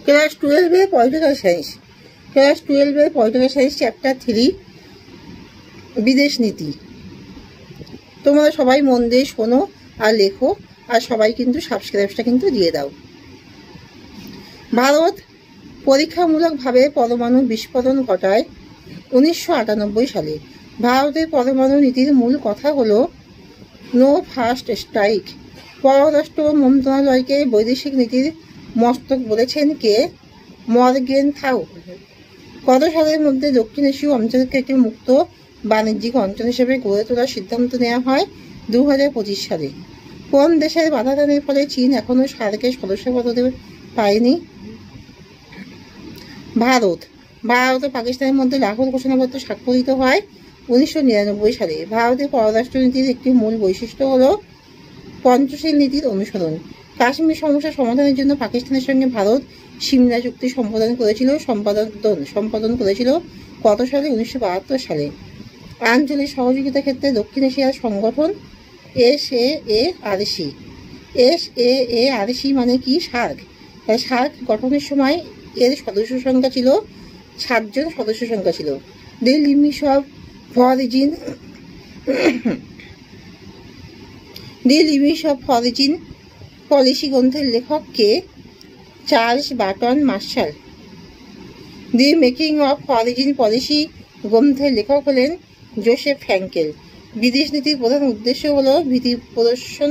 Class 12-এ political science, class 12-এ political science chapter 3 বিদেশ নীতি। তোমরা সবাই মন দিয়ে শোনো আর লেখো, আর সবাই কিন্তু সাবস্ক্রাইবটা কিন্তু দিয়ে দাও। ভারত পরীক্ষামূলকভাবে পরমাণু বিস্ফোরণ ঘটায় 1998 সালে। ভারতের পরমাণু নীতির মূল কথা হলো নো ফার্স্ট স্ট্রাইক। পররাষ্ট্র মন্ত্রণালয়কে বৈদেশিক নীতির মস্তক বলেছেন কে? মর্গেনথাউ। কত সালের মধ্যে দক্ষিণ এশীয় অঞ্চলকে একটি মুক্ত বাণিজ্যিক অঞ্চল হিসেবে গড়ে তোলার সিদ্ধান্ত নেওয়া হয় 2025 সালে। কোন দেশের বাধাদানের ফলে চীন এখনও সার্কের সদস্যপদ হতে পারেনি? ভারত। ভারত ও পাকিস্তানের মধ্যে লাহোর ঘোষণাপত্র স্বাক্ষরিত হয় 1999 সালে। ভারতের পররাষ্ট্রনীতির একটি মূল বৈশিষ্ট্য হল পঞ্চশীল নীতির অনুসরণ। কাশ্মীর সমস্যা সমাধানের জন্য পাকিস্তানের সঙ্গে ভারত সিমলা চুক্তি সম্পাদন করেছিল কত সালে? 1972 সালে। আঞ্চলিক সহযোগিতার ক্ষেত্রে দক্ষিণ এশিয়ার সংগঠন SAARC। SAARC মানে কি? সার্ক। তাই সার্ক গঠনের সময় এর সদস্য সংখ্যা ছিল 7 জন সদস্য সংখ্যা ছিল। The limits of foreign policy গ্রন্থের লেখক কে? Charles Burton Marshall. The making of foreign policy গ্রন্থের লেখক হলেন জোসেফ ফ্র্যাঙ্কেল। বিদেশ নীতির প্রধান উদ্দেশ্য হলো ভীতি প্রদর্শন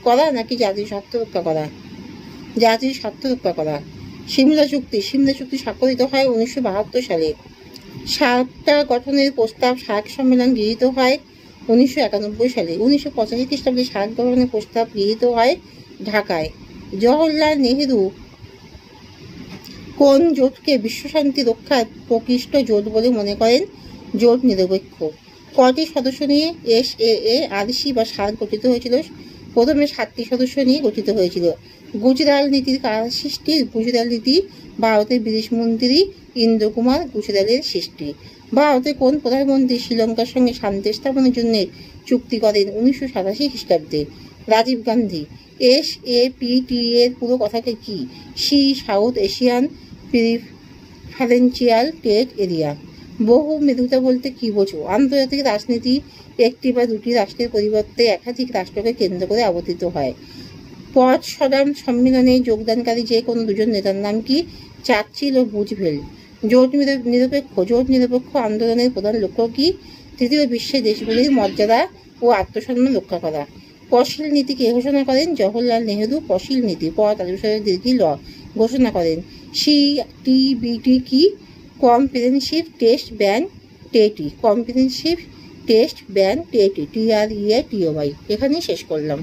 করা নাকি জাতির স্বার্থ রক্ষা করা? জাতির স্বার্থ রক্ষা করা। সিমলা চুক্তি স্বাক্ষরিত হয় 1972 সালে। সার্কটা গঠনের প্রস্তাব সার্ক সম্মেলন গৃহীত হয় 1991 সালে। 1985 খ্রিস্টাব্দে সার্ক গঠনের প্রস্তাব গৃহীত হয় ঢাকায়। জওহরলাল নেহেরু কোন জোটকে বিশ্বশান্তি রক্ষার প্রকৃষ্ট জোট বলে মনে করেন? জোট নিরপেক্ষ। কয়টি সদস্য নিয়ে SAARC বা সার্ক গঠিত হয়েছিল? প্রথমে 7টি সদস্য নিয়ে গঠিত হয়েছিল। গুজরাল নীতির কার সৃষ্টি? গুজরাল নীতি ভারতের বিদেশমন্ত্রী ইন্দ্র কুমার গুজরালের সৃষ্টি। ভারতের কোন প্রধানমন্ত্রী শ্রীলঙ্কার সঙ্গে শান্তি স্থাপনের জন্য চুক্তি করেন 1987 খ্রিস্টাব্দে? রাজীব গান্ধী। SAPT এর পুরো কথাটা কি? South Asian preferential trade area. বহু মেরুতা বলতে কি বোঝো? আন্তর্জাতিক রাজনীতি একটি বা দুটি রাষ্ট্রের পরিবর্তে একাধিক রাষ্ট্রকে কেন্দ্র করে আবর্তিত হয়। পটসডাম সম্মেলনে যোগদানকারী যে কোনো দুজন নেতার নাম কি? চার্চিল ও রুজভেল্ট। জোট নিরপেক্ষ আন্দোলনের প্রধান লক্ষ্য কি? তৃতীয় বিশ্বের দেশগুলির মর্যাদা ও আত্মসম্মান রক্ষা করা। পশিল নীতি কে ঘোষণা করেন? জওহরলাল নেহেরু পশিল নীতি দীর্ঘ ল ঘোষণা করেন। CTBT কি? Comprehensive test ban টেটি। Comprehensive test ban টেটি TREATOY। এখানেই শেষ করলাম।